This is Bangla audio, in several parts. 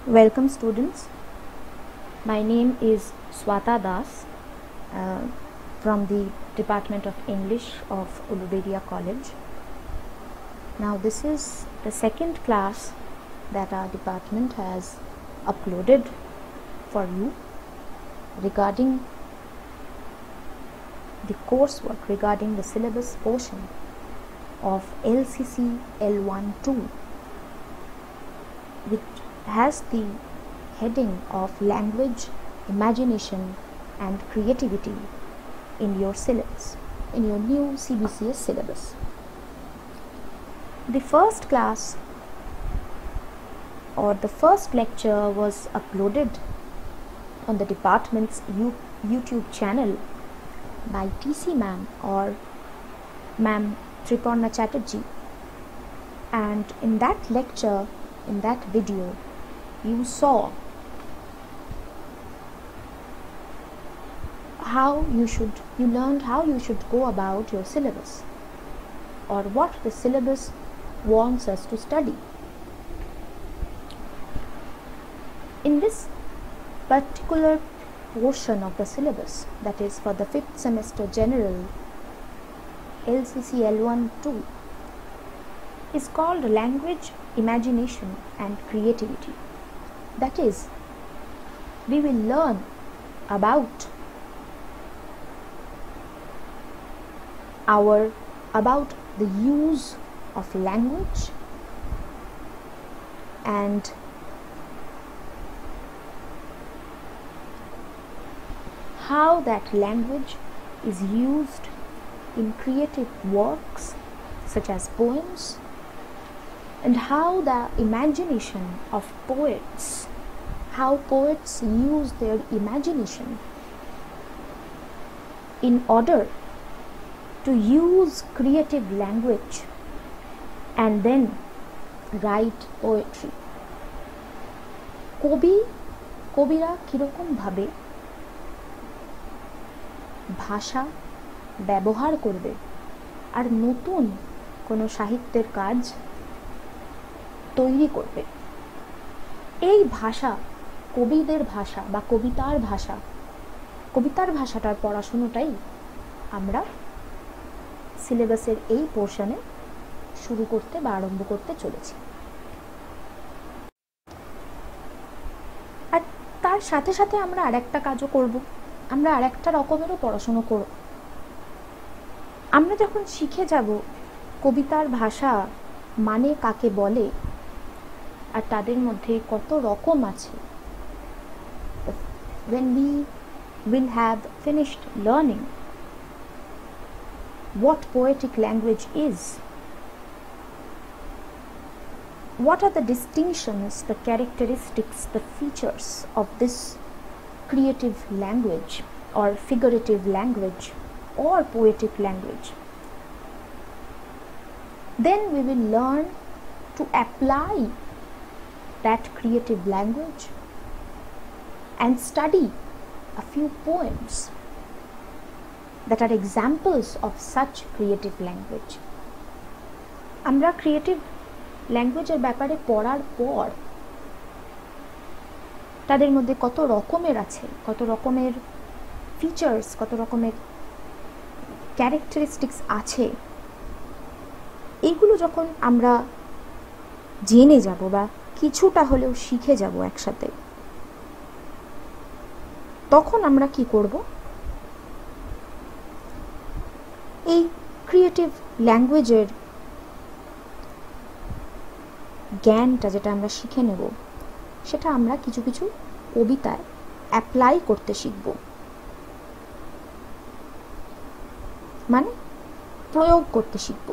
Welcome students. My name is Swata Das from the Department of English of Uluberia College. Now this is the second class that our department has uploaded for you regarding the coursework, regarding the syllabus portion of LCC L1-2, which has the heading of language, imagination and creativity in your syllabus, in your new CBCS syllabus. The first class or the first lecture was uploaded on the department's YouTube channel by TC ma'am or ma'am Triparna Chatterjee, and in that lecture, in that video, you learned how you should go about your syllabus, or what the syllabus wants us to study. In this particular portion of the syllabus, that is for the 5th semester general LCC L1-2, is called language, imagination and creativity. That is, we will learn about the use of language and how that language is used in creative works such as poems, and how the imagination of poets, how poets use their imagination in order to use creative language and then write poetry. কবিরা কিরকম ভাবে ভাষা ব্যবহার করবে আর নতুন কোনো সাহিত্যের কাজ তৈরি করবে, এই ভাষা, কবিদের ভাষা বা কবিতার ভাষাটার পড়াশোনাটাই আমরা সিলেবাসের এই পোর্শনে শুরু করতে বা আরম্ভ করতে চলেছি। আর তার সাথে সাথে আমরা আরেকটা কাজও করব, আমরা আরেকটা রকমেরও পড়াশোনা করব। আমরা যখন শিখে যাব কবিতার ভাষা মানে কাকে বলে আর তাদের মধ্যে কত রকম আছে, when we will have finished learning what poetic language is, what are the distinctions, the characteristics, the features of this creative language or figurative language or poetic language, then we will learn to apply that creative language and study a few poems that are examples of such creative language. আমরা ক্রিয়েটিভ ল্যাঙ্গুয়েজের ব্যাপারে পড়ার পর তাদের মধ্যে কত রকমের আছে, কত রকমের ফিচার্স, কত রকমের ক্যারেক্টারিস্টিক্স আছে, এইগুলো যখন আমরা জেনে যাব বা কিছুটা হলেও শিখে যাব একসাথে, তখন আমরা কি করব, এই ক্রিয়েটিভ ল্যাঙ্গুয়েজের জ্ঞানটা যেটা আমরা শিখে নেব, সেটা আমরা কিছু কিছু কবিতায় অ্যাপ্লাই করতে শিখব, মানে প্রয়োগ করতে শিখব।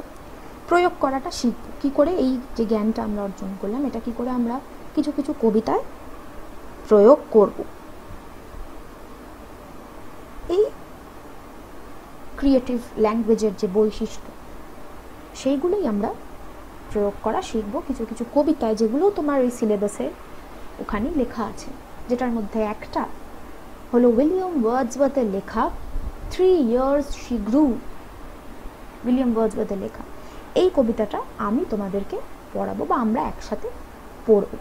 প্রয়োগ করাটা শিখব কি করে, এই যে জ্ঞানটা আমরা অর্জন করলাম এটা কি করে আমরা কিছু কিছু কবিতায় প্রয়োগ করব। এই ক্রিয়েটিভ ল্যাঙ্গুয়েজের যে বৈশিষ্ট্য, সেইগুলোই আমরা প্রয়োগ করা শিখব কিছু কিছু কবিতায়, যেগুলো তোমার এই সিলেবাসের ওখানে লেখা আছে, যেটার মধ্যে একটা হলো উইলিয়াম ওয়ার্ডসওয়ার্থের লেখা 3 years she grew, উইলিয়াম ওয়ার্ডসওয়ার্থের লেখা। এই কবিতাটা আমি তোমাদেরকে পড়াবো বা আমরা একসাথে পড়ব।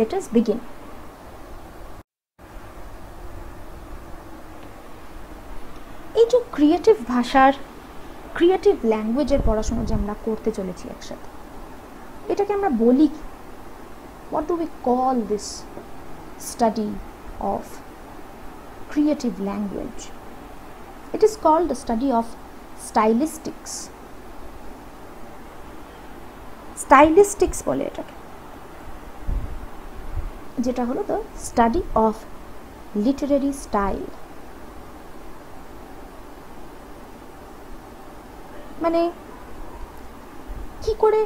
let us begin. এই যে ক্রিয়েটিভ ভাষার, ক্রিয়েটিভ ল্যাঙ্গুয়েজের পড়াশোনা যে আমরা করতে চলেছি একসাথে, এটাকে আমরা বলি, what do we call this study of creative language? It is called the study of stylistics. Stylistics বলে এটাকে, যেটা হলো the study of literary style. মানে কি করে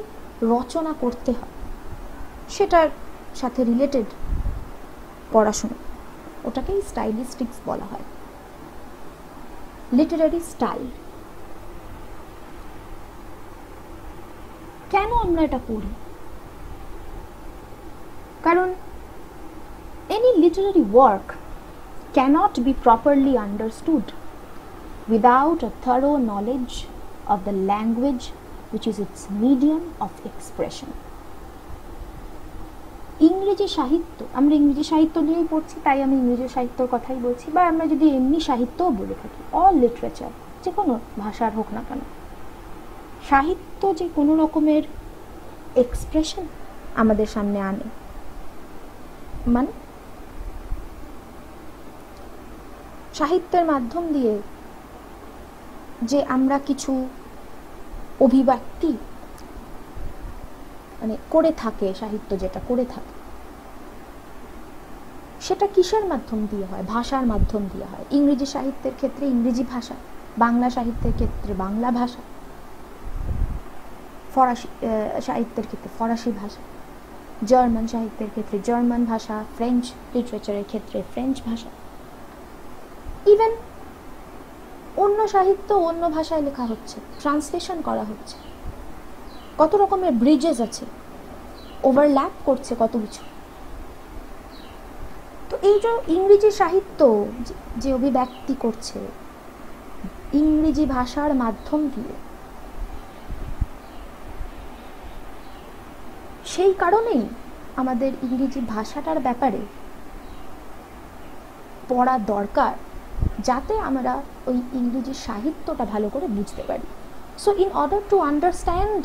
রচনা করতে হয় সেটার সাথে রিলেটেড পড়াশোনা, ওটাকেই স্টাইলিস্টিক্স বলা হয়। লিটারারি স্টাইল, কেন আমরা এটা পড়ি? কারণ any literary work cannot be properly understood without a thorough knowledge of the language which is its medium of expression. ইংরেজি সাহিত্য, আমরা ইংরেজি সাহিত্য নিয়েই পড়ছি তাই আমি ইংরেজি সাহিত্যর কথাই বলছি, বা আমরা যদি এমনি সাহিত্যও বলে থাকি, অল লিটারেচার, যে কোনো ভাষার হোক না কেন, সাহিত্য যে কোনো রকমের এক্সপ্রেশন আমাদের সামনে আনে, মানে সাহিত্যের মাধ্যম দিয়ে যে আমরা কিছু অভিব্যক্তি মানে করে থাকে, সাহিত্য যেটা করে থাকে, সেটা কিসের মাধ্যম দিয়ে হয়? ভাষার মাধ্যম দিয়ে হয়। ইংরেজি সাহিত্যের ক্ষেত্রে ইংরেজি ভাষা, বাংলা সাহিত্যের ক্ষেত্রে বাংলা ভাষা, ফরাসি সাহিত্যের ক্ষেত্রে ফরাসি ভাষা, জার্মান সাহিত্যের ক্ষেত্রে জার্মান ভাষা, ফ্রেঞ্চ লিটারেচারের ক্ষেত্রে ফ্রেঞ্চ ভাষা, ইভেন অন্য সাহিত্য অন্য ভাষায় লেখা হচ্ছে, ট্রান্সলেশন করা হচ্ছে, কত রকমের ব্রিজেস আছে, ওভারল্যাপ করছে কত কিছু। তো এই যে ইংরেজি সাহিত্য যে অভিব্যক্তি করছে ইংরেজি ভাষার মাধ্যম দিয়ে, সেই কারণেই আমাদের ইংরেজি ভাষাটার ব্যাপারে পড়া দরকার, যাতে আমরা ওই ইংরেজি সাহিত্যটা ভালো করে বুঝতে পারি। So in order to understand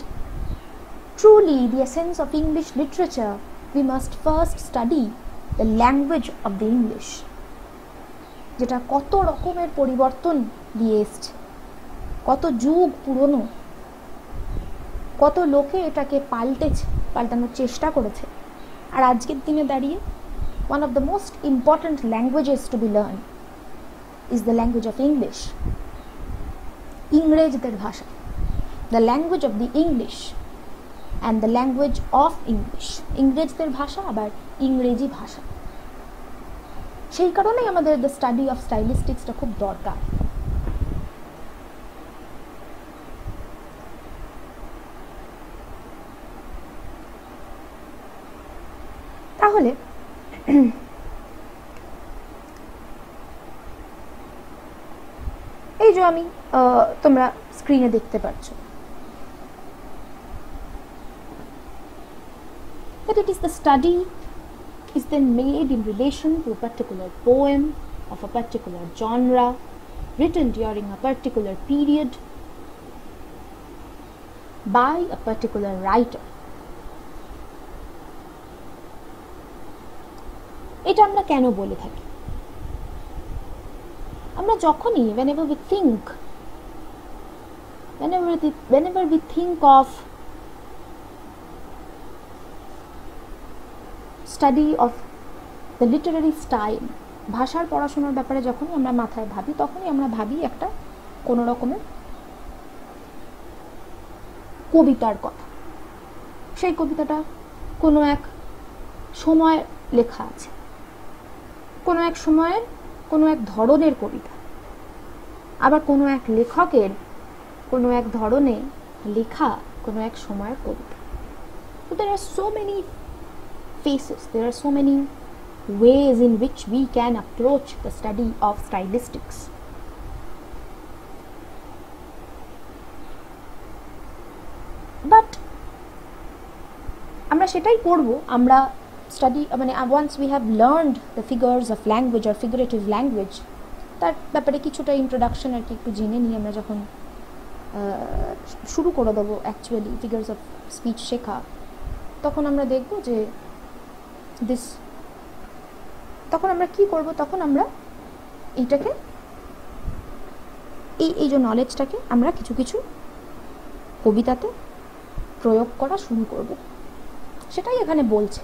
truly the essence of English literature, we must first study the language of the English, যেটা কত রকমের পরিবর্তন দিয়ে এসছে, কত যুগ পুরনো, কত লোকে এটাকে পাল্টানোর চেষ্টা করেছে। আর আজকের দিনে দাঁড়িয়ে one of the most important languages to be learned is the language of English. ইংরেজদের ভাষা, the language of the English and the language of English. ইংরেজদের ভাষা আবার ইংরেজি ভাষা, সেই কারণেই আমাদের the study of stylisticsটা খুব দরকার। তাহলে এই যে আমি তোমরা স্ক্রিনে দেখতে পাচ্ছ, that it is the study is then made in relation to a particular poem of a particular genre written during a particular period by a particular writer. এটা আমরা কেন বলে থাকি? আমরা যখনই whenever we think of study of the literary style, ভাষার পড়াশোনার ব্যাপারে যখনই আমরা মাথায় ভাবি, তখনই আমরা ভাবি একটা কোনো রকমের কবিতার কথা। সেই কবিতাটা কোনো এক সময় লেখা আছে, কোনো এক সময়ের কোনো এক ধরনের কবিতা, আবার কোনো এক লেখকের কোনো এক ধরনে লেখা কোনো এক সময়ের কবিতা। So there are so many faces, there are so many ways in which we can approach the study of stylistics. But আমরা সেটাই করব, আমরা স্টাডি মানে once we have learned the figures of language আর ফিগারেটিভ ল্যাঙ্গুয়েজ, তার ব্যাপারে কিছুটা ইন্ট্রোডাকশন আর কি একটু জেনে নিয়ে আমরা যখন শুরু করে দেবো অ্যাকচুয়ালি ফিগার্স অফ স্পিচ শেখা, তখন আমরা দেখব যে তখন আমরা কি করব, তখন আমরা এইটাকে এই যে নলেজটাকে আমরা কিছু কিছু কবিতাতে প্রয়োগ করা শুরু করব, সেটাই এখানে বলছে।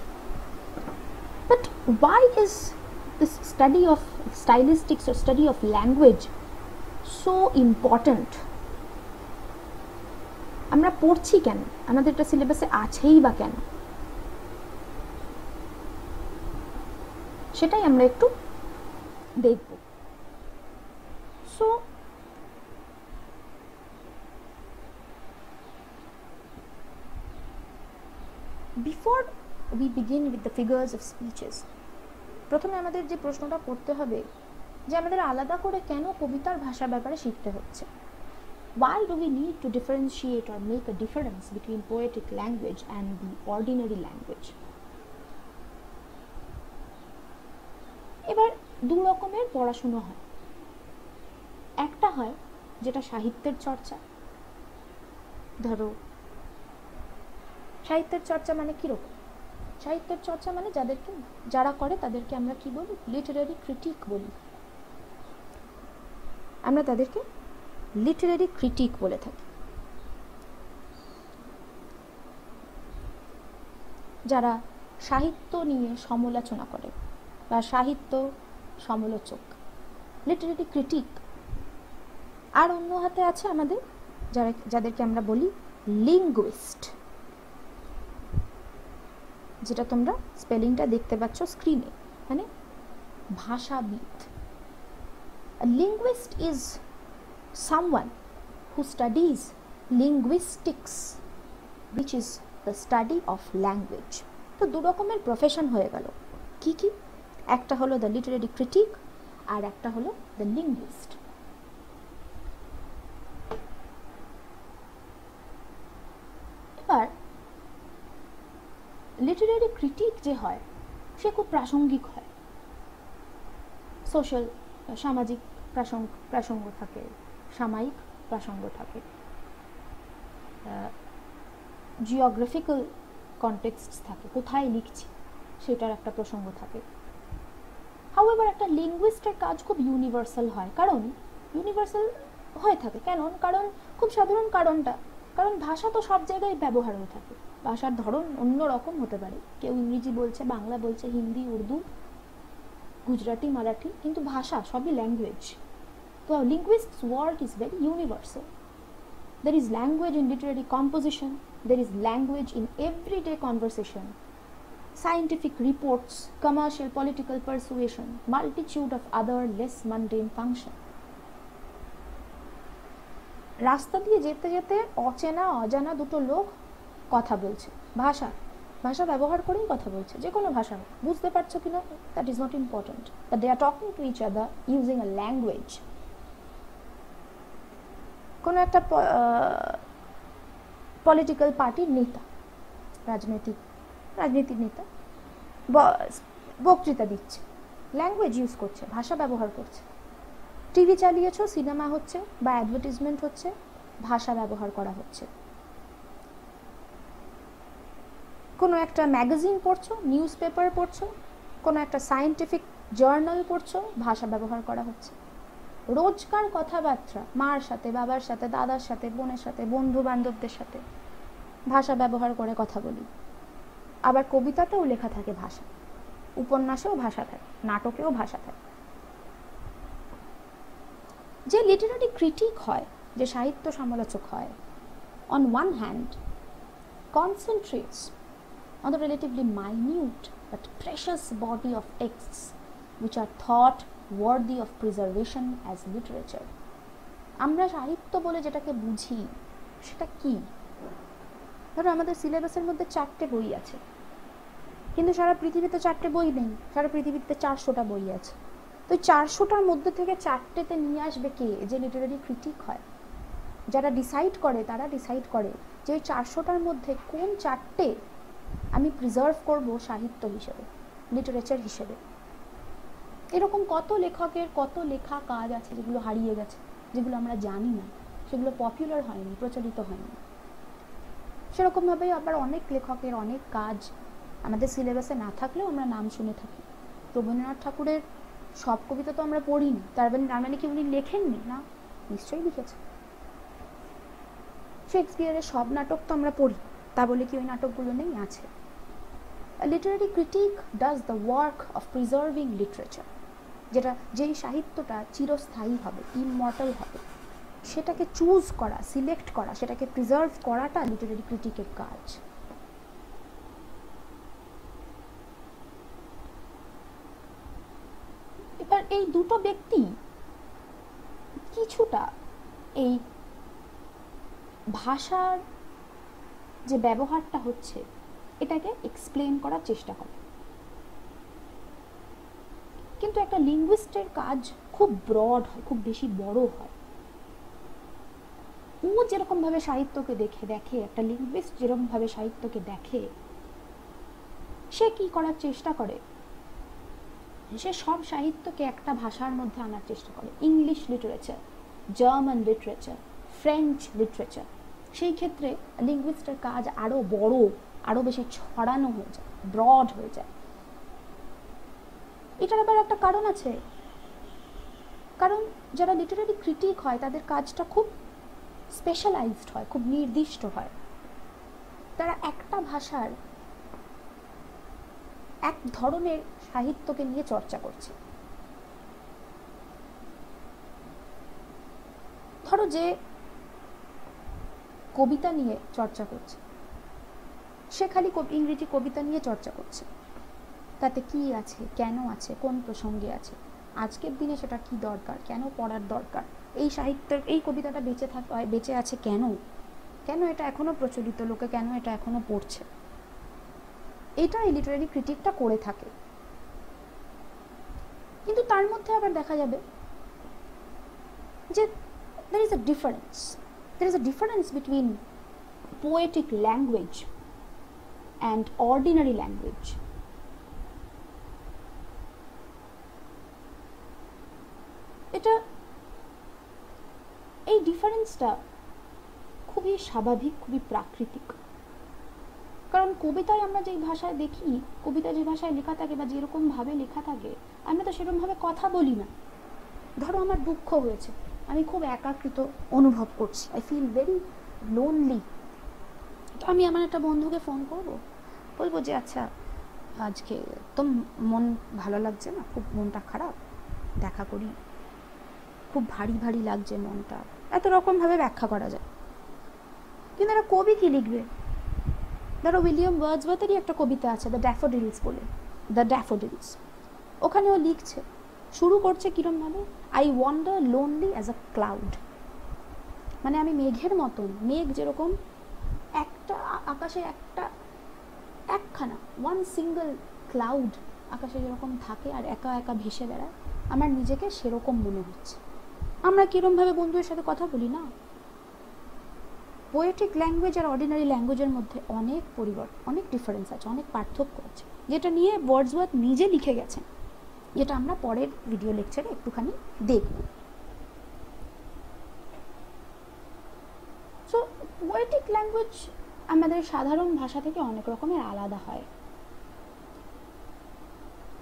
But why is this study of stylistics or study of language so important? আমরা পড়ছি কেন, আমাদের এটা সিলেবাসে আছেই বা কেন, সেটাই আমরা একটু দেখব। So before we begin with the figures of speeches, প্রথমে আমাদের যে প্রশ্নটা করতে হবে যে আমাদের আলাদা করে কেন কবিতার ভাষার ব্যাপারে শিখতে হচ্ছে। Why do we need to differentiate or make a difference between poetic language and the ordinary language? এবার দু রকমের পড়াশোনা হয়, একটা হয় যেটা সাহিত্যের চর্চা। ধরো সাহিত্যের চর্চা মানে কিরকম? সাহিত্যের চর্চা মানে যারা করে তাদেরকে আমরা কি বলি? লিটারারি ক্রিটিক বলি। আমরা তাদেরকে লিটারারি ক্রিটিক বলে থাকি। যারা সাহিত্য নিয়ে সমালোচনা করে বা সাহিত্য সমালোচক, লিটারারি ক্রিটিক। আর অন্য হাতে আছে আমাদের যাদেরকে আমরা বলি লিঙ্গুইস্ট, যেটা তোমরা স্পেলিংটা দেখতে পাচ্ছ স্ক্রিনে, মানে ভাষাবিদ। A linguist is someone who studies linguistics, which is the study of language. তো দু রকমের প্রফেশন হয়ে গেল। কি কি? একটা হলো দ্য লিটারারি ক্রিটিক আর একটা হলো দ্য লিঙ্গুইস্ট। এবার লিটারারি ক্রিটিক যে হয় সে খুব প্রাসঙ্গিক হয়, সোশ্যাল সামাজিক প্রাসঙ্গ থাকে, সাময়িক প্রসঙ্গ থাকে, জিওগ্রাফিক্যাল কনটেক্সট থাকে, কোথায় লিখছি সেটার একটা প্রসঙ্গ থাকে। হাউএভার একটা লিঙ্গুইস্টের কাজ খুব ইউনিভার্সাল হয়, কারণ ইউনিভার্সাল হয়ে থাকে কেন? কারণ খুব সাধারণ কারণটা, কারণ ভাষা তো সব জায়গায় ব্যবহার হয়ে থাকে। ভাষার ধরন অন্য রকম হতে পারে, কেউ ইংরেজি বলছে, বাংলা বলছে, হিন্দি, উর্দু, গুজরাটি, মারাঠি, কিন্তু ভাষা সবই ল্যাঙ্গুয়েজ। তো linguist's work is very universal. There is language in literary composition, there is language in everyday conversation, scientific reports, commercial, political persuasion, multitude of other less mundane function. রাস্তা দিয়ে যেতে যেতে অচেনা অজানা দুটো লোক কথা বলছে, ভাষা ব্যবহার করেই কথা বলছে, যে কোনো ভাষা। বুঝতে পারছো কিনা that is not important, but they are talking to each other using a language. কোনো একটা পলিটিক্যাল পার্টির নেতা, রাজনীতির নেতা বক্তৃতা দিচ্ছে, ল্যাঙ্গুয়েজ ইউজ করছে, ভাষা ব্যবহার করছে। টিভি চালিয়েছো, সিনেমা হচ্ছে বা অ্যাডভার্টিজমেন্ট হচ্ছে, ভাষা ব্যবহার করা হচ্ছে। কোনো একটা ম্যাগাজিন পড়ছো, নিউজ পেপার পড়ছো, কোনো একটা সায়েন্টিফিক জার্নাল পড়ছো, ভাষা ব্যবহার করা হচ্ছে। রোজকার কথাবার্তা মার সাথে, বাবার সাথে, দাদার সাথে, বোনের সাথে, বন্ধু বান্ধবদের সাথে ভাষা ব্যবহার করে কথা বলি। আবার কবিতাতেও লেখা থাকে ভাষা, উপন্যাসেও ভাষা থাকে, নাটকেও ভাষা থাকে। যে লিটারারি ক্রিটিক হয়, যে সাহিত্য সমালোচক হয়, on one hand concentrates on the relatively minute but precious body of texts which are thought worthy of preservation as literature. আমরা সাহিত্য বলে যেটাকে বুঝি সেটা কি? ধরো আমাদের সিলেবাসের মধ্যে 4টে বই আছে, কিন্তু সারা পৃথিবীতে 4টে বই নেই, সারা পৃথিবীতে 400টা বই আছে। তো 400টার মধ্যে থেকে 4টেতে নিয়ে আসবে কে? যে লিটারারি ক্রিটিক হয়। যারা ডিসাইড করে, তারা ডিসাইড করে যে ওই 400টার মধ্যে কোন 4টে আমি প্রিজার্ভ করব সাহিত্য হিসেবে, লিটারেচার হিসেবে। এরকম কত লেখকের কত লেখা কাজ আছে যেগুলো হারিয়ে গেছে, যেগুলো আমরা জানি না, সেগুলো পপুলার হয়নি, প্রচলিত হয়নি। সেরকমভাবে আবার অনেক লেখকের অনেক কাজ আমাদের সিলেবাসে না থাকলেও আমরা নাম শুনে থাকি। রবীন্দ্রনাথ ঠাকুরের সব কবিতা তো আমরা পড়িনি, তার মানে কি উনি লেখেননি? না, নিশ্চয়ই লিখেছে। শেক্সপিয়ারের সব নাটক তো আমরা পড়ি, তা বলে কি ওই নাটকগুলো নেই? আছে। A literary critique does the work of preserving literature, যেই সাহিত্যটা চিরস্থায়ী হবে, ইমমর্টাল হবে, সেটাকে চুজ করা, সিলেক্ট করা, সেটাকে প্রিজার্ভ করাটা লিটারারি ক্রিটিকের কাজ। এবার এই দুটো ব্যক্তি কিছুটা এই ভাষার যে ব্যবহারটা হচ্ছে এটাকে এক্সপ্লেন করার চেষ্টা করে। কিন্তু একটা লিঙ্গুইস্টের কাজ খুব ব্রড হয়, খুব বেশি বড় হয়। ও যেরকম ভাবে সাহিত্যকে দেখে, একটা লিঙ্গুইস্ট যেরকম ভাবে সাহিত্যকে দেখে, সে কি করার চেষ্টা করে? সে সব সাহিত্যকে একটা ভাষার মধ্যে আনার চেষ্টা করে। English literature, German literature, French literature, সেই ক্ষেত্রে লিঙ্গুইস্টের কাজ আরো বড়, আরো বেশি ছড়ানো হয়ে যায়, ব্রড হয়ে যায়। এটার আবার একটা কারণ আছে, কারণ যারা লিটারারি ক্রিটিক হয় তাদের কাজটা খুব স্পেশালাইজড হয়, খুব নির্দিষ্ট হয়। তারা একটা ভাষার এক ধরনের সাহিত্যকে নিয়ে চর্চা করছে। ধরো যে কবিতা নিয়ে চর্চা করছে, সে খালি ইংরেজি কবিতা নিয়ে চর্চা করছে। তাতে কি আছে, কেন আছে, কোন প্রসঙ্গে আছে, আজকের দিনে সেটা কি দরকার, কেন পড়ার দরকার, এই সাহিত্যের এই কবিতাটা বেঁচে আছে কেন, কেন এটা এখনো প্রচলিত, লোকে কেন এটা এখনো পড়ছে, এটা এই লিটারারি ক্রিটিকটা করে থাকে। কিন্তু তার মধ্যে আবার দেখা যাবে যে there is a difference between poetic language and ordinary language. এই ডিফারেন্সটা খুবই স্বাভাবিক, খুবই প্রাকৃতিক। কারণ কবিতায় আমরা যেই ভাষায় দেখি, কবিতা যে ভাষায় লেখা থাকে বা যেরকম ভাবে লেখা থাকে, আমরা তো সেরকম ভাবে কথা বলি না। ধরো আমার দুঃখ হয়েছে, আমি খুব একাকৃত অনুভব করছি, আই ফিল ভেরি লোনলি। তো আমি আমার একটা বন্ধুকে ফোন করব, বলবো যে আচ্ছা আজকে তো মন ভালো লাগছে না, খুব মনটা খারাপ, দেখা করি, খুব ভারী ভারী লাগছে মনটা, এত রকম ভাবে ব্যাখ্যা করা যায়। কিন্তু একটা কবি কি লিখবে? ধরো উইলিয়াম ওয়ার্ডসওয়ার্থেরই একটা কবিতা আছে দ্য ড্যাফোডিলস বলে, দ্য ড্যাফোডিলস। ওখানে ও লিখছে, শুরু করছে কিরম ভাবে, I wonder lonely as a cloud. মানে আমি মেঘের মতন, মেঘ যেরকম একটা আকাশে একখানা ওয়ান সিঙ্গল ক্লাউড আকাশে যেরকম থাকে আর একা একা ভেসে বেড়ায়, আমার নিজেকে সেরকম মনে হচ্ছে। আমরা কিরম ভাবে বন্ধুদের সাথে কথা বলি না? পোয়েটিক ল্যাঙ্গুয়েজ আর অর্ডিনারি ল্যাঙ্গুয়েজের মধ্যে অনেক ডিফারেন্স আছে, অনেক পার্থক্য আছে, যেটা নিয়ে ওয়ার্ডসওয়ার্থ নিজে লিখে গেছেন, যেটা আমরা পরের ভিডিও লেকচারে একটুখানি দেখব। সো পোয়েটিক ল্যাঙ্গুয়েজ আমাদের সাধারণ ভাষা থেকে অনেক রকমের আলাদা হয়,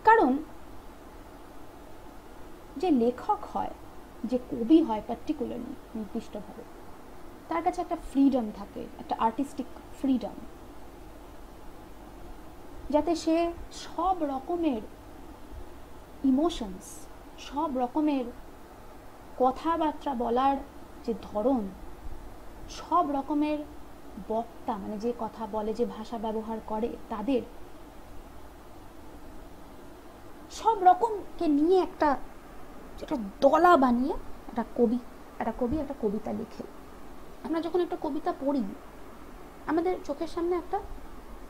কারণ যে লেখক হয়, যে কবি হয় পার্টিকুলারলি নির্দিষ্টভাবে, তার কাছে একটা ফ্রিডম থাকে, একটা আর্টিস্টিক ফ্রিডম, যাতে সে সব রকমের ইমোশনস, সব রকমের কথাবার্তা বলার যে ধরন, সব রকমের বক্তা মানে যে কথা বলে, যে ভাষা ব্যবহার করে, তাদের সব রকমকে নিয়ে একটা দলা বানিয়ে একটা কবি একটা কবিতা লিখে। আমরা যখন একটা কবিতা পড়ি, আমাদের চোখের সামনে একটা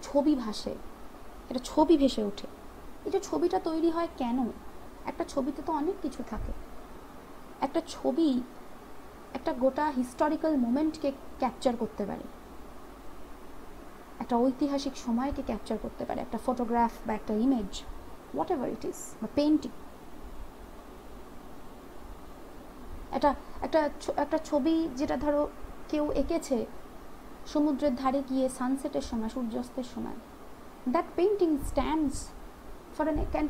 ছবি ভাসে, একটা ছবি ভেসে ওঠে। এই যে ছবিটা তৈরি হয় কেন? একটা ছবিতে তো অনেক কিছু থাকে। একটা ছবি একটা গোটা হিস্টোরিক্যাল মোমেন্টকে ক্যাপচার করতে পারে। একটা ঐতিহাসিক সময়কে ক্যাপচার করতে পারে, একটা ফটোগ্রাফ বা একটা image, what ever it is, বা পেন্টিং। একটা ছবি যেটা ধরো কেউ এঁকেছে সমুদ্রের ধারে গিয়ে সানসেটের সময়, সূর্যাস্তের সময়, that painting can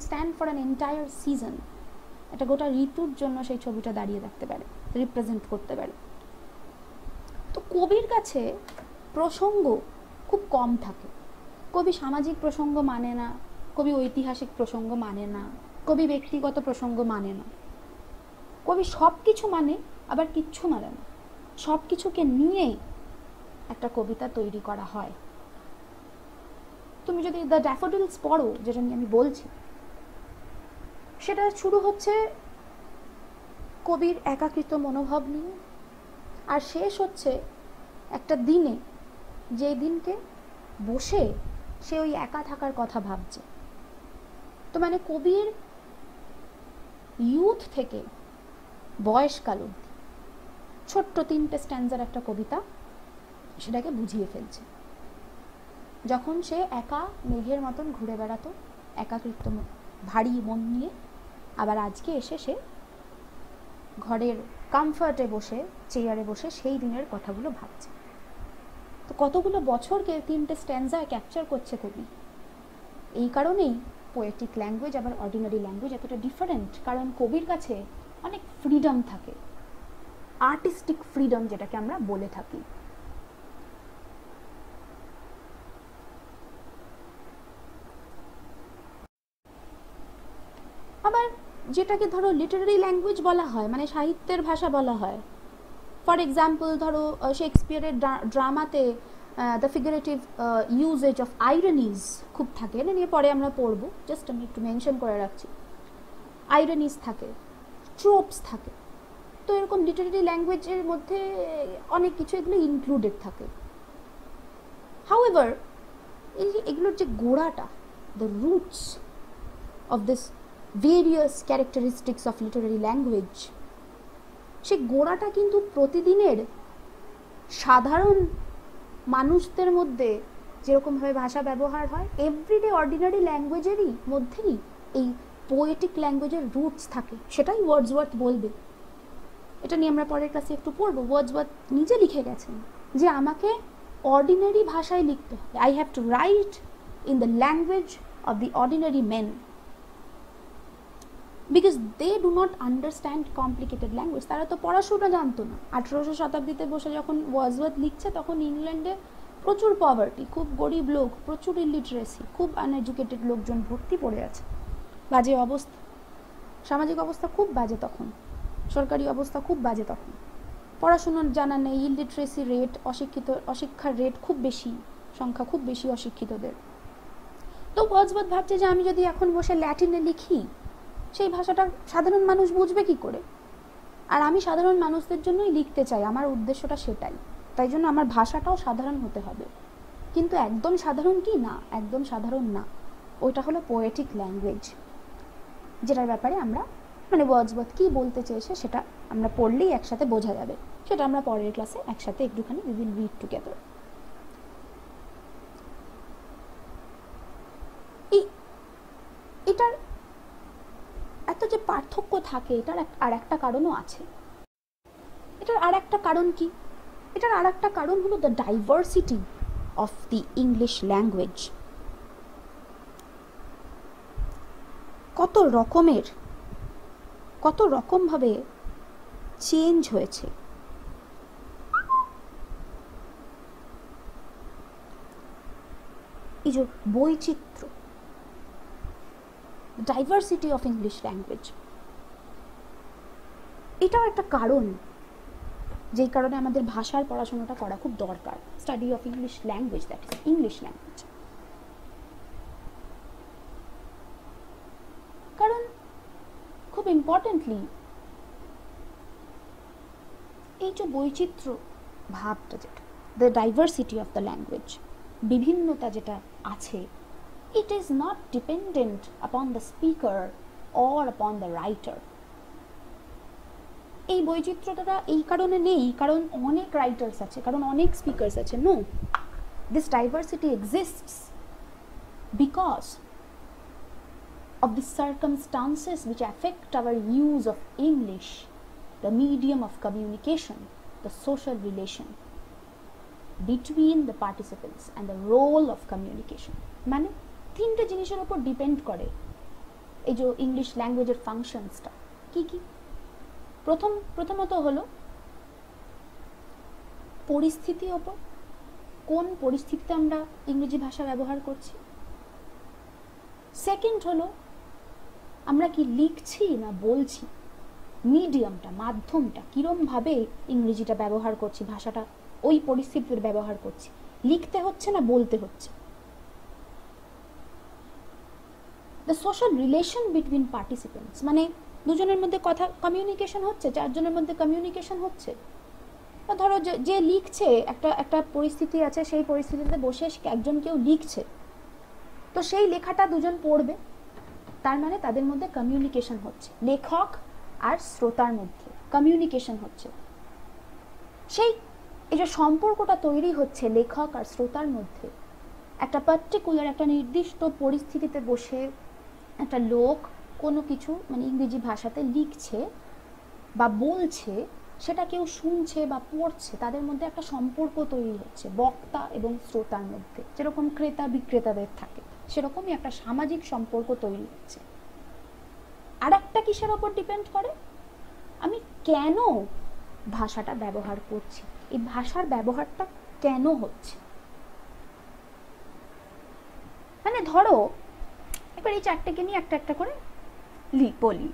stand for an entire season. এটা গোটা ঋতুর জন্য সেই ছবিটা দাঁড়িয়ে থাকতে পারে, রিপ্রেজেন্ট করতে পারে। তো কবির কাছে প্রসঙ্গ খুব কম থাকে। কবি সামাজিক প্রসঙ্গ মানে না, কবি ঐতিহাসিক প্রসঙ্গ মানে না, কবি ব্যক্তিগত প্রসঙ্গ মানে না। কবি সব কিছু মানে, আবার কিচ্ছু মানে না। সব কিছুকে নিয়ে একটা কবিতা তৈরি করা হয়। তুমি যদি দ্য ড্যাফোডিলস পড়ো, যেটা নিয়ে আমি বলছি, সেটা শুরু হচ্ছে কবির একাকৃত মনোভাব নিয়ে, আর শেষ হচ্ছে একটা দিনে, যে দিনকে বসে সে ওই একা থাকার কথা ভাবছে। তো মানে কবির ইউথ থেকে বয়সকাল অবধি ছোট্ট 3টে স্ট্যান্জার একটা কবিতা সেটাকে বুঝিয়ে ফেলছে। যখন সে একা মেঘের মতন ঘুরে বেড়াতো একাকৃত ভারী মন নিয়ে, আবার আজকে এসে সে ঘরের কমফর্টে বসে, চেয়ারে বসে সেই দিনের কথাগুলো ভাবছে। তো কতগুলো বছরকে 3টে স্ট্যান্জায় ক্যাপচার করছে কবি। এই কারণেই পোয়েটিক ল্যাঙ্গুয়েজ আবার অর্ডিনারি ল্যাঙ্গুয়েজ এতটা ডিফারেন্ট, কারণ কবির কাছে অনেক ফ্রিডম থাকে, আর্টিস্টিক ফ্রিডম যেটাকে আমরা বলে থাকি। আবার যেটাকে ধরো লিটারারি ল্যাঙ্গুয়েজ বলা হয়, মানে সাহিত্যের ভাষা বলা হয়, ফর এক্সাম্পল ধরো শেক্সপিয়ারের ড্রামাতে দ্য ফিগারেটিভ ইউজেজ অফ আইরনিজ খুব থাকে, এটা নিয়ে পরে আমরা পড়বো, জাস্ট আমি একটু মেনশন করে রাখছি। আইরনিজ থাকে, ট্রোপস থাকে। তো এরকম লিটারারি ল্যাঙ্গুয়েজের মধ্যে অনেক কিছু এগুলো ইনক্লুডেড থাকে। হাউএভার এগুলোর যে গোড়াটা, the roots of this various characteristics of Literary language, সেই গোড়াটা কিন্তু প্রতিদিনের সাধারণ মানুষদের মধ্যে যেরকমভাবে ভাষা ব্যবহার হয়, এভরিডে অর্ডিনারি ল্যাঙ্গুয়েজেরই মধ্যেই এই পোয়েটিক ল্যাঙ্গুয়েজের রুটস থাকে। সেটাই ওয়ার্ডসওয়ার্থ বলবে। এটা নিয়ে আমরা পরের ক্লাসে একটু পড়বো। ওয়ার্ডসওয়ার্থ নিজে লিখে গেছেন যে আমাকে অর্ডিনারি ভাষায় লিখতে হবে, I have to write in the language of the ordinary men, because they do not understand complicated language. তারা তো পড়াশোনা জানতো না। 1800 শতাব্দীতে বসে যখন ওয়ার্ডসওয়ার্থ লিখছে, তখন ইংল্যান্ডে প্রচুর পভার্টি, খুব গরিব লোক, প্রচুর ইলিটারেসি, খুব আনএডুকেটেড লোকজন ভর্তি পড়ে আছে। বাজে অবস্থা, সামাজিক অবস্থা খুব বাজে তখন, সরকারি অবস্থা খুব বাজে তখন, পড়াশোনার জানা নেই, ইলিটারেসি রেট, অশিক্ষার রেট খুব বেশি, সংখ্যা খুব বেশি অশিক্ষিতদের। তো ওয়ার্ডসওয়ার্থ ভাবছে যে আমি যদি এখন বসে ল্যাটিনে লিখি, সেই ভাষাটা সাধারণ মানুষ বুঝবে কি করে? আর আমি সাধারণ মানুষদের জন্যই লিখতে চাই, আমার উদ্দেশ্যটা সেটাই। তাই জন্য আমার ভাষাটাও সাধারণ হতে হবে। কিন্তু একদম সাধারণ কি না, একদম সাধারণ না। ওইটা হলো পোয়েটিক ল্যাঙ্গুয়েজ, যেটার ব্যাপারে আমরা মানে ওয়ার্ডসওয়ার্থ কি বলতে চেয়েছে সেটা আমরা পড়লেই একসাথে বোঝা যাবে। সেটা আমরা পরের ক্লাসে একসাথে একটুখানি উই উইল রিড টুগেদার। এটার এত যে পার্থক্য থাকে, এটার আর একটা কারণও আছে। এটার আর একটা কারণ কি? এটার আর একটা কারণ হলো the diversity of the English language. কত রকমভাবে চেঞ্জ হয়েছে। এই যে বৈচিত্র্য, ডাইভার্সিটি অফ ইংলিশ ল্যাঙ্গুয়েজ, এটাও একটা কারণ যেই কারণে আমাদের ভাষার পড়াশোনাটা করা খুব দরকার। Study of English language, that is English language. কারণ খুব ইম্পর্টেন্টলি এই যে বৈচিত্র্য ভাবটা, যেটা the diversity of the language, বিভিন্নতা যেটা আছে, it is not dependent upon the speaker or upon the writer. এই বৈচিত্র্যটা এই কারণে নেই কারণ অনেক রাইটার্স আছে, কারণ অনেক স্পিকার্স আছে। No, This diversity exists because of the circumstances which affect our use of English, the medium of communication, the social relation between the participants and the role of communication. মানে তিনটে জিনিসের উপর ডিপেন্ড করে এই যে ইংলিশ ল্যাঙ্গুয়েজের ফাংশনসটা কি কি। প্রথমত হলো পরিস্থিতির ওপর, কোন পরিস্থিতিতে আমরা ইংরেজি ভাষা ব্যবহার করছি। সেকেন্ড হলো আমরা কি লিখছি না বলছি, মিডিয়ামটা, মাধ্যমটা কিরমভাবে ইংরেজিটা ব্যবহার করছি, ভাষাটা ওই পরিস্থিতিতে ব্যবহার করছি, লিখতে হচ্ছে না বলতে হচ্ছে। The social relation between participants, মানে দুজনের মধ্যে কথা কমিউনিকেশন হচ্ছে, চারজনের মধ্যে কমিউনিকেশন হচ্ছে। ধরো যে লিখছে, একটা পরিস্থিতি আছে, সেই পরিস্থিতিতে বসে একজন কেউ লিখছে, তো সেই লেখাটা দুজন পড়বে, তার মানে তাদের মধ্যে কমিউনিকেশন হচ্ছে, লেখক আর শ্রোতার মধ্যে কমিউনিকেশন হচ্ছে। সেই এই যে সম্পর্কটা তৈরি হচ্ছে লেখক আর শ্রোতার মধ্যে, একটা পার্টিকুলার একটা নির্দিষ্ট পরিস্থিতিতে বসে একটা লোক কোনো কিছু মানে ইংরেজি ভাষাতে লিখছে বা বলছে, সেটা কেউ শুনছে বা পড়ছে, তাদের মধ্যে একটা সম্পর্ক তৈরি হচ্ছে বক্তা এবং শ্রোতার মধ্যে, যেরকম ক্রেতা বিক্রেতাদের থাকে সেরকমই একটা সামাজিক সম্পর্ক তৈরি হচ্ছে। আর একটা কিসের ওপর ডিপেন্ড করে, আমি কেন ভাষাটা ব্যবহার করছি, এই ভাষার ব্যবহারটা কেন হচ্ছে। মানে ধরো এবার এই চারটেকে নিয়ে একটা একটা করে বলি।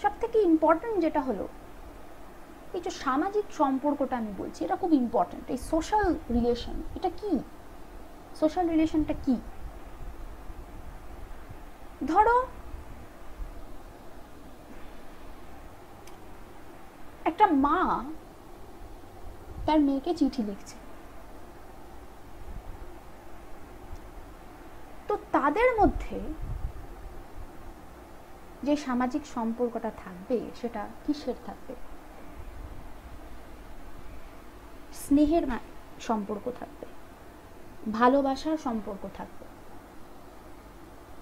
সব থেকে ইম্পর্টেন্ট যেটা হলো এই যে সামাজিক সম্পর্কটা আমি বলছি, এটা খুব ইম্পর্টেন্ট। এই সোশ্যাল রিলেশন, এটা কি? সোশ্যাল রিলেশনটা কি? ধরো একটা মা তার মেয়েকে চিঠি লিখছে, তো তাদের মধ্যে যে সামাজিক সম্পর্কটা থাকবে সেটা কিসের থাকবে? স্নেহের সম্পর্ক থাকবে, ভালোবাসার সম্পর্ক থাকবে।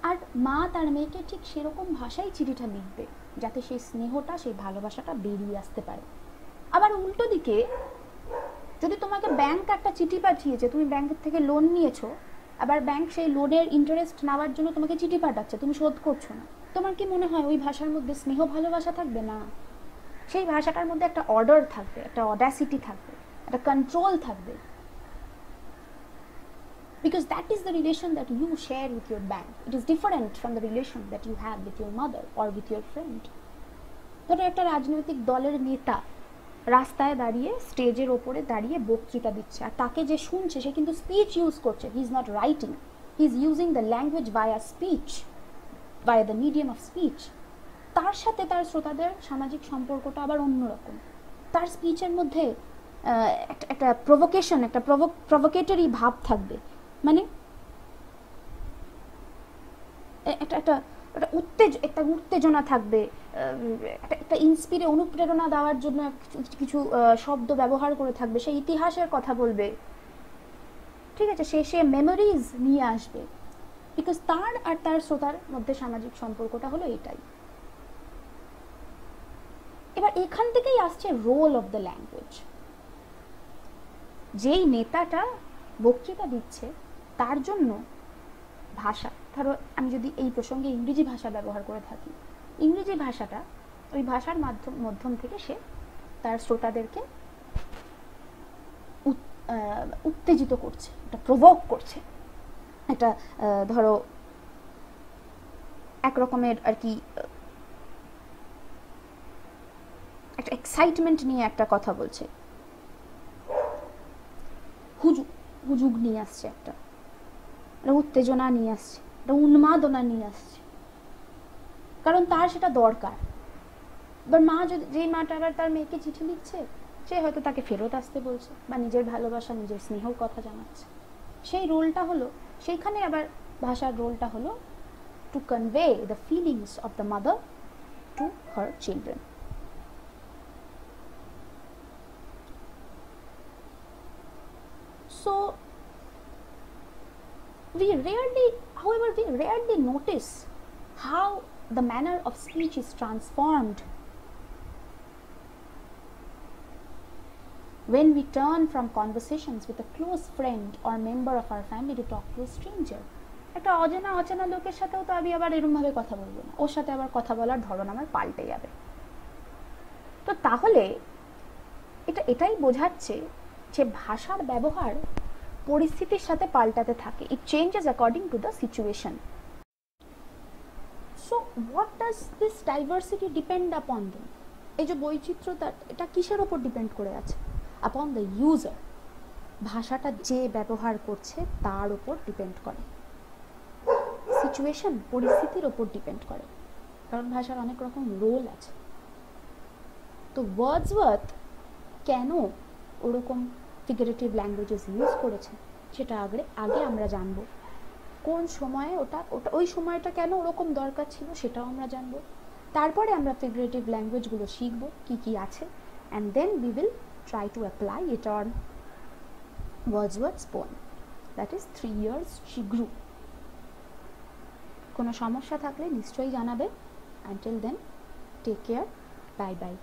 আর মা তার মেয়েকে ঠিক সেরকম ভাষায় চিঠিটা লিখবে যাতে সেই স্নেহটা, সেই ভালোবাসাটা বেরিয়ে আসতে পারে। আবার উল্টো দিকে যদি তোমাকে ব্যাংক একটা চিঠি পাঠিয়েছে, তুমি ব্যাংক থেকে লোন নিয়েছো, আবার ব্যাংক সেই লোনের ইন্টারেস্ট নেওয়ার জন্য তোমাকে চিঠি পাঠাচ্ছে, তুমি শোধ করছো না, তোমার কি মনে হয় ওই ভাষার মধ্যে স্নেহ ভালোবাসা থাকবে? না, সেই ভাষাটার মধ্যে একটা অর্ডার থাকবে, একটা অডাসিটি থাকবে, একটা কন্ট্রোল থাকবে। Because that is the relation that you share with your bank. It is different from the relation that you have with your mother or with your friend. ধরো একটা রাজনৈতিক দলের নেতা রাস্তায় দাঁড়িয়ে, স্টেজের ওপরে দাঁড়িয়ে বক্তৃতা দিচ্ছে, আর তাকে যে শুনছে সে কিন্তু স্পিচ ইউজ করছে, he is not writing, he is using the language via speech, via the medium of speech. তার সাথে তার শ্রোতাদের সামাজিক সম্পর্কটা আবার অন্যরকম। তার স্পিচের মধ্যে একটা প্রভোকেশন, একটা প্রভোকেটরি ভাব থাকবে, মানে একটা উত্তেজনা থাকবে, একটা অনুপ্রেরণা দেওয়ার জন্য কিছু শব্দ ব্যবহার করে থাকবে, সে ইতিহাসের কথা বলবে, ঠিক আছে, সে মেমোরিজ নিয়ে আসবে। বিকজ তার আর তার শ্রোতার মধ্যে সামাজিক সম্পর্কটা হলো এটাই। এবার এখান থেকেই আসছে রোল অফ দ্য ল্যাঙ্গুয়েজ। যেই নেতাটা বক্তৃতা দিচ্ছে তার জন্য ভাষা, ধরো আমি যদি এই প্রসঙ্গে ইংরেজি ভাষা ব্যবহার করে থাকি, ইংরেজি ভাষাটা, ওই ভাষার মাধ্যম থেকে সে তার শ্রোতাদেরকে উত্তেজিত করছে, একটা প্রভোক করছে, একটা ধরো একরকমের আর কি একটা এক্সাইটমেন্ট নিয়ে একটা কথা বলছে, হুজুগ নিয়ে আসছে, একটা উত্তেজনা নিয়ে আসছে, একটা উন্মাদনা নিয়ে আসছে, কারণ তার সেটা দরকার। এবার মা যদি, যেই মাটা আবার তার মেয়েকে চিঠি লিখছে, সে হয়তো তাকে ফেরত আসতে বলছে বা নিজের ভালোবাসা, নিজের স্নেহর কথা জানাচ্ছে, সেই রোলটা হলো, সেইখানে আবার ভাষার রোলটা হলো to convey the feelings of the mother to her children. So however, we rarely notice how the manner of speech is transformed when we turn from conversations with a close friend or member of our family to talk to a stranger. একটা অচেনা লোকের সাথেও তো আমি আবার এরকম ভাবে কথা বলবো না, ওর সাথে আবার কথা বলার ধরন আমার পাল্টে যাবে। তো তাহলে এটাই বোঝাচ্ছে যে ভাষার ব্যবহার পরিস্থিতির সাথে পাল্টাতে থাকে। ইট changes according to the situation. So what does this diversity depend আপন দেম? এই যে বৈচিত্র্যতা, এটা কিসের ওপর ডিপেন্ড করে আছে? Upon the user. ভাষাটা যে ব্যবহার করছে তার উপর ডিপেন্ড করে। সিচুয়েশন, পরিস্থিতির ওপর ডিপেন্ড করে, কারণ ভাষার অনেক রকম রোল আছে। তো ওয়ার্ডসওয়ার্থ কেন ওরকম ফিগারেটিভ ল্যাঙ্গুয়েজেস ইউজ করেছে সেটা আগে আমরা জানবো। কোন সময়ে ওই সময়টা কেন ওরকম দরকার ছিল সেটাও আমরা জানবো। তারপরে আমরা ফিগারেটিভ ল্যাঙ্গুয়েজগুলো শিখবো কি আছে, and then we will try to apply it on Wordsworth's poem, that is 3 years she grew. কোনো সমস্যা থাকলে নিশ্চয়ই জানাবে। Until then, take care, bye bye.